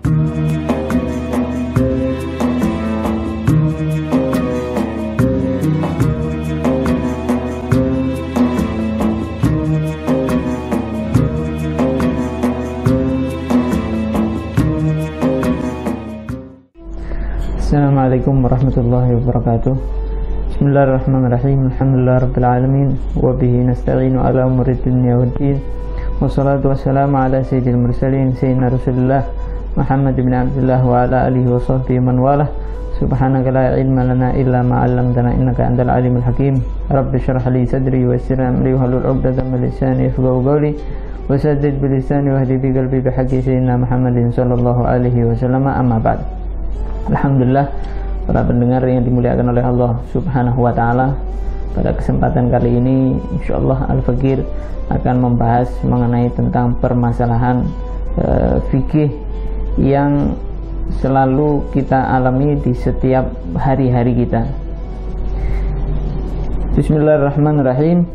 Assalamualaikum warahmatullahi wabarakatuh. Bismillahirrahmanirrahim. Alhamdulillahirabbil alamin wa bihi nasta'inu ala umuri dunya waddin. Wassalatu wassalamu ala sayyidil mursalin sayyidina Rasulillah Muhammad bin Abdullah wa ala alihi wa sahbihi man walah. Subhanaka la ilma lana illa ma 'allamtana innaka antal alimul hakim. Rabbi shrah li sadri wa yassir li amri wahlul 'uqdatam min lisani yafqahu qawli wa saddid bi lisani wahdi bi qalbi bi haqqi sayyidina Muhammadin sallallahu alaihi wasallam. Amma ba'd. Alhamdulillah, para pendengar yang dimuliakan oleh Allah Subhanahu wa taala, pada kesempatan kali ini insyaallah Al-Fakir akan membahas mengenai tentang permasalahan fikih yang selalu kita alami di setiap hari-hari kita. Bismillahirrahmanirrahim.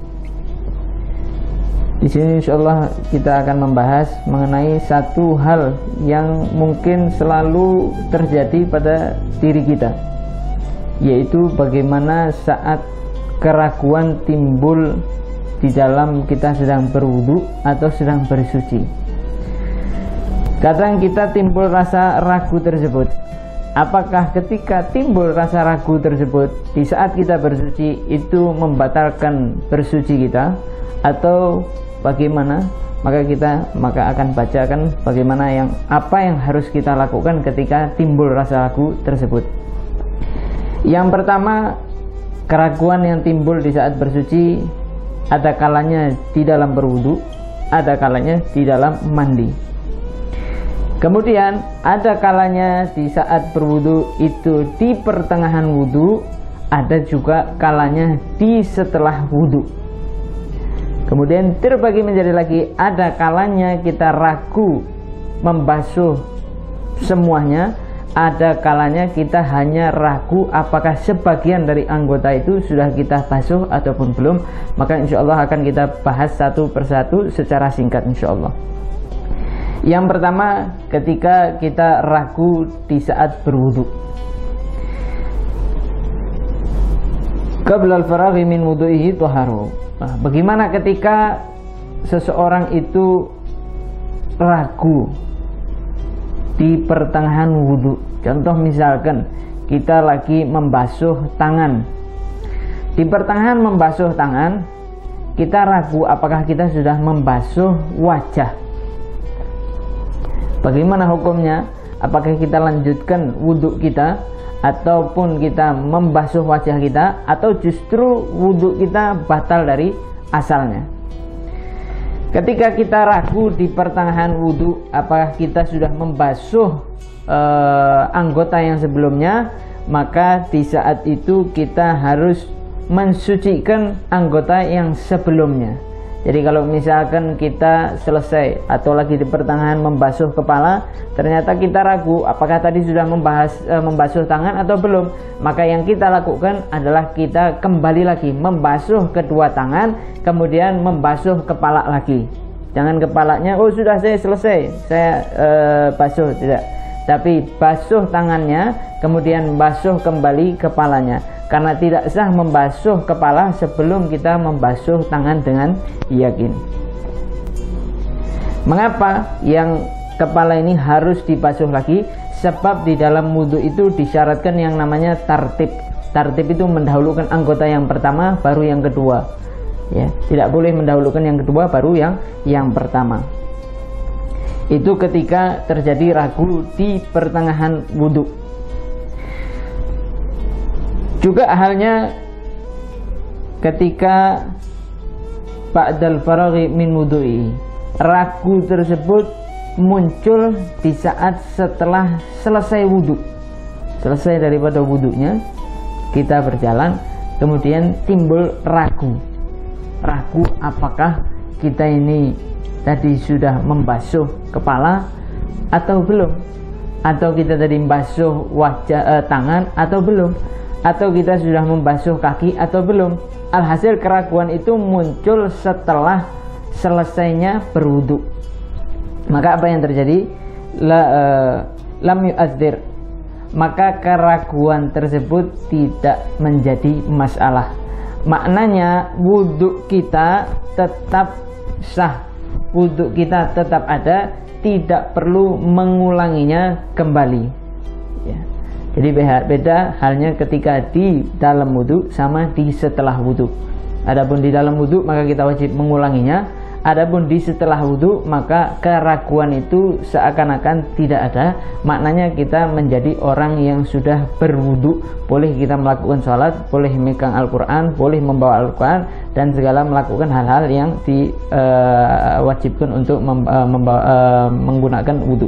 Di sini insyaallah kita akan membahas mengenai satu hal yang mungkin selalu terjadi pada diri kita, yaitu bagaimana saat keraguan timbul di dalam kita sedang berwudu atau sedang bersuci. Kadang kita timbul rasa ragu tersebut. Apakah ketika timbul rasa ragu tersebut di saat kita bersuci itu membatalkan bersuci kita atau bagaimana? Maka akan bacakan bagaimana apa yang harus kita lakukan ketika timbul rasa ragu tersebut. Yang pertama, keraguan yang timbul di saat bersuci ada kalanya di dalam berwudu, ada kalanya di dalam mandi. Kemudian ada kalanya di saat berwudu itu di pertengahan wudu, ada juga kalanya di setelah wudu. Kemudian terbagi menjadi lagi, ada kalanya kita ragu membasuh semuanya, ada kalanya kita hanya ragu apakah sebagian dari anggota itu sudah kita basuh ataupun belum. Maka insya Allah akan kita bahas satu persatu secara singkat insya Allah. Yang pertama, ketika kita ragu di saat berwudu. Qabla al-faraghi min wudu'ihi taharu. Nah, bagaimana ketika seseorang itu ragu di pertengahan wudhu? Contoh misalkan kita lagi membasuh tangan. Di pertengahan membasuh tangan, kita ragu apakah kita sudah membasuh wajah. Bagaimana hukumnya? Apakah kita lanjutkan wudhu kita ataupun kita membasuh wajah kita, atau justru wudhu kita batal dari asalnya? Ketika kita ragu di pertengahan wudhu apakah kita sudah membasuh anggota yang sebelumnya, maka di saat itu kita harus mensucikan anggota yang sebelumnya. Jadi kalau misalkan kita selesai atau lagi di pertengahan membasuh kepala, ternyata kita ragu apakah tadi sudah membasuh tangan atau belum, maka yang kita lakukan adalah kita kembali lagi membasuh kedua tangan, kemudian membasuh kepala lagi. Jangan kepalanya, oh sudah saya selesai, saya basuh, tidak. Tapi basuh tangannya, kemudian basuh kembali kepalanya. Karena tidak sah membasuh kepala sebelum kita membasuh tangan dengan yakin. Mengapa yang kepala ini harus dibasuh lagi? Sebab di dalam wudhu itu disyaratkan yang namanya tartib. Tartib itu mendahulukan anggota yang pertama baru yang kedua. Ya, tidak boleh mendahulukan yang kedua baru yang pertama. Itu ketika terjadi ragu di pertengahan wudhu. Juga halnya ketika ba'dal faraghi min wudu'i, ragu tersebut muncul di saat setelah selesai wudhu. Selesai daripada wudhunya, kita berjalan, kemudian timbul ragu apakah kita ini tadi sudah membasuh kepala atau belum, atau kita tadi membasuh tangan atau belum, atau kita sudah membasuh kaki atau belum. Alhasil keraguan itu muncul setelah selesainya berwudu. Maka apa yang terjadi? lam yu'adzir, maka keraguan tersebut tidak menjadi masalah. Maknanya wudu kita tetap sah, wudu kita tetap ada, tidak perlu mengulanginya kembali ya. Jadi beda halnya ketika di dalam wudu sama di setelah wudu. Adapun di dalam wudu maka kita wajib mengulanginya, adapun di setelah wudu maka keraguan itu seakan-akan tidak ada. Maknanya kita menjadi orang yang sudah berwudu, boleh kita melakukan sholat, boleh megang Al-Quran, boleh membawa Al-Quran, dan segala melakukan hal-hal yang diwajibkan untuk menggunakan wudu.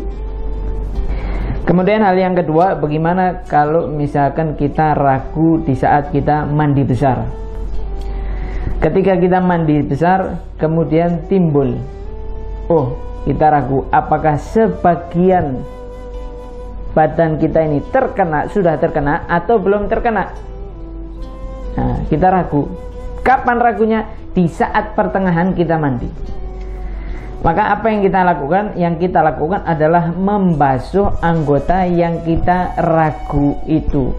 Kemudian hal yang kedua, bagaimana kalau misalkan kita ragu di saat kita mandi besar? Ketika kita mandi besar kemudian timbul, oh kita ragu apakah sebagian badan kita ini sudah terkena atau belum terkena. Nah, kita ragu. Kapan ragunya? Di saat pertengahan kita mandi. Maka apa yang kita lakukan? Yang kita lakukan adalah membasuh anggota yang kita ragu itu,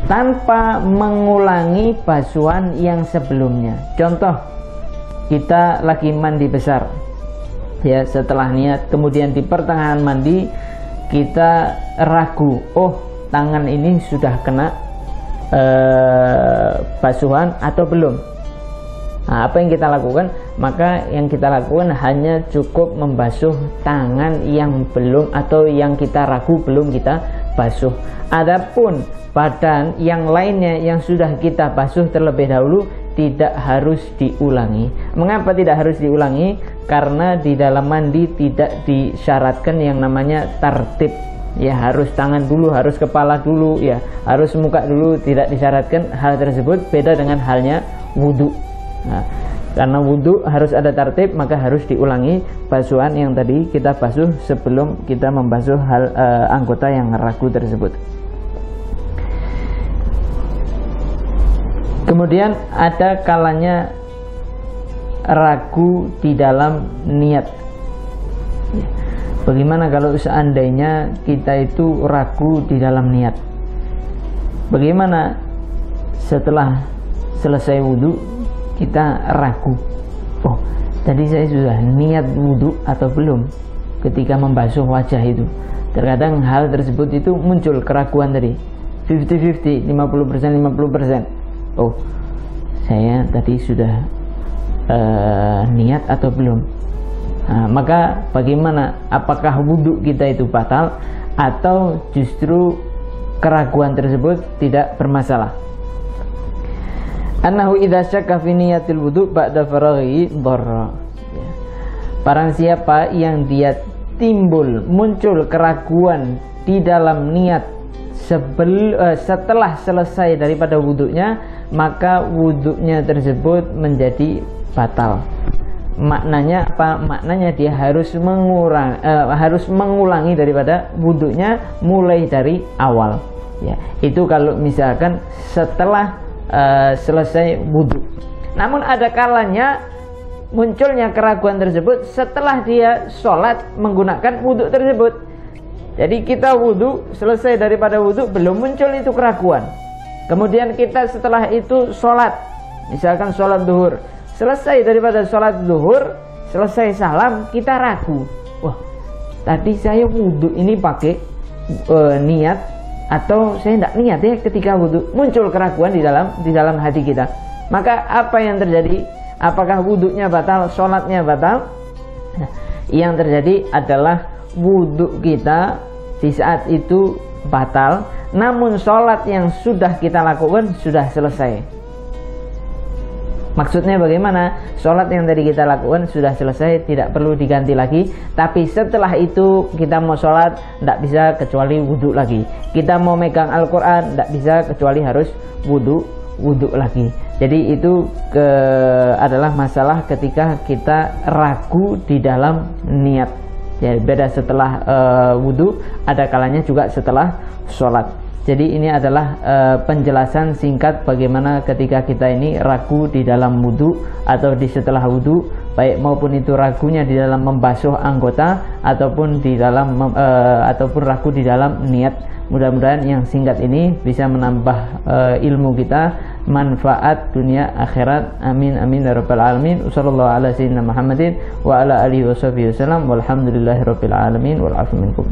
tanpa mengulangi basuhan yang sebelumnya. Contoh, kita lagi mandi besar ya, setelah niat, kemudian di pertengahan mandi kita ragu, oh tangan ini sudah kena basuhan atau belum. Nah, apa yang kita lakukan? Maka yang kita lakukan hanya cukup membasuh tangan yang belum atau yang kita ragu belum kita basuh. Adapun badan yang lainnya yang sudah kita basuh terlebih dahulu tidak harus diulangi. Mengapa tidak harus diulangi? Karena di dalam mandi tidak disyaratkan yang namanya tartib. Ya, harus tangan dulu, harus kepala dulu, ya, harus muka dulu, tidak disyaratkan hal tersebut. Beda dengan halnya wudu. Nah, karena wudu harus ada tartib, maka harus diulangi basuhan yang tadi kita basuh sebelum kita membasuh anggota yang ragu tersebut. Kemudian ada kalanya ragu di dalam niat. Bagaimana kalau seandainya kita itu ragu di dalam niat? Bagaimana setelah selesai wudu kita ragu, oh tadi saya sudah niat wudu atau belum ketika membasuh wajah itu. Terkadang hal tersebut itu muncul keraguan tadi, 50-50, 50%, 50%. Oh saya tadi sudah niat atau belum. Nah, maka bagaimana? Apakah wudu kita itu batal atau justru keraguan tersebut tidak bermasalah? Annahu idza syakka fi niyatil wudu ba'da faraghi dharra. Barang siapa yang dia muncul keraguan di dalam niat setelah selesai daripada wudunya, maka wudunya tersebut menjadi batal. Maknanya apa? Maknanya dia harus mengulangi daripada wudunya mulai dari awal. Ya, itu kalau misalkan setelah selesai wudu. Namun ada kalanya munculnya keraguan tersebut setelah dia sholat menggunakan wudu tersebut. Jadi kita wudu, selesai daripada wudu belum muncul itu keraguan. Kemudian kita setelah itu sholat, misalkan sholat duhur, selesai daripada sholat duhur, selesai salam, kita ragu, wah tadi saya wudu ini pakai niat atau saya tidak niat ya ketika wudu. Muncul keraguan di dalam hati kita. Maka apa yang terjadi? Apakah wudunya batal, sholatnya batal? Nah, yang terjadi adalah wudu kita di saat itu batal, namun sholat yang sudah kita lakukan sudah selesai. Maksudnya bagaimana? Sholat yang tadi kita lakukan sudah selesai, tidak perlu diganti lagi. Tapi setelah itu kita mau sholat tidak bisa kecuali wudhu lagi. Kita mau megang Al-Quran tidak bisa kecuali harus wudhu lagi. Jadi itu adalah masalah ketika kita ragu di dalam niat. Ya, beda setelah wudhu, ada kalanya juga setelah sholat. Jadi ini adalah penjelasan singkat bagaimana ketika kita ini ragu di dalam wudu atau di setelah wudu, baik maupun itu ragunya di dalam membasuh anggota ataupun di dalam ataupun ragu di dalam niat. Mudah-mudahan yang singkat ini bisa menambah ilmu kita, manfaat dunia akhirat. Amin amin ya rabbal alamin. Wassallallahu ala sayyidina Muhammadin wa ala alihi washabihi wasallam walhamdulillahirabbil alamin wal afu minkum.